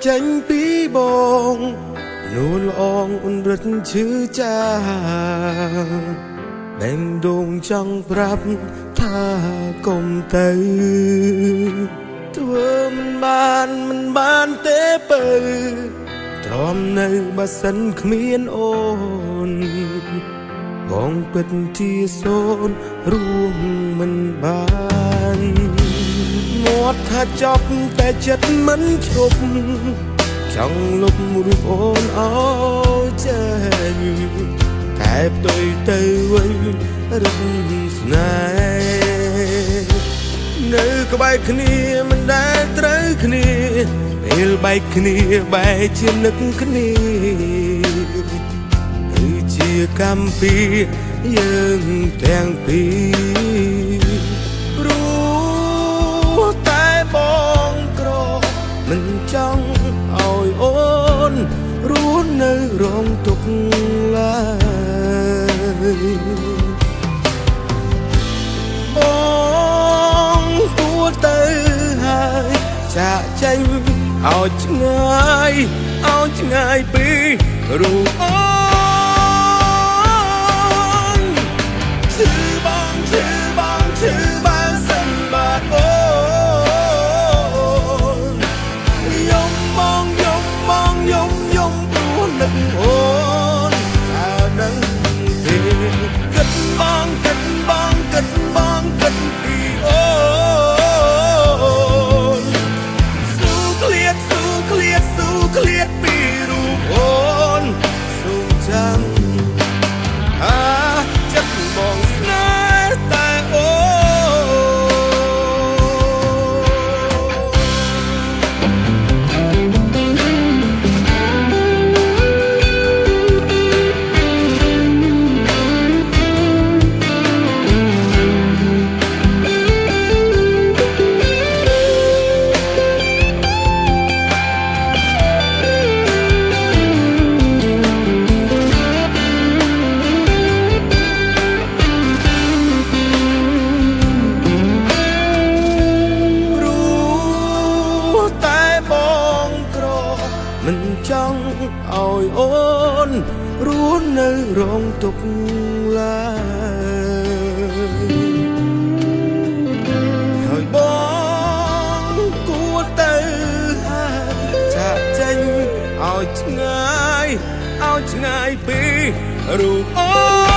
ចេញពីបងនួនល្អងអ៊ុនរត់ឈឺចាបែងដងចង់ប្រាប់ថាកុំទៅធ្វើមិនបានទេបើទ្រាំនៅបើសិនគ្មានអូនបងពិតជាសូនរួមមិនបានមាត់ថាចប់តែចិត្តមិនឈប់ចង់លុបរូបអូនអោចេញតែផ្ទុយទៅវិញរឹតស្នេហ៍នៅក្បែរគ្នាមិនដែលត្រូវគ្នាពេលបែកគ្នាបែកជានឹកគ្នាគឺជាកម្មពីយើងទាំងពីរព្រោះតែបងក្រមិនចង់ឲ្យអូនរស់នៅរងទុក្ខឡើយបងគួរទៅហើយចាក់ចេញឲ្យឆ្ងាយពីរូបអូនឈឺបងឈឺបើសិនបាត់អូនយំព្រោះនឹកអូនតែដឹងទេគិតពីអូនស៊ូឃ្លាតពីរូបអូនស៊ូចាំចិត្តបងស្នេហ៍តែអូមិនចង់ឲ្យអូនរស់នៅរងទុក្ខឡើយហើយបងគួរទៅហើយចាក់ចេញឲ្យឆ្ងាយពីរូបអូន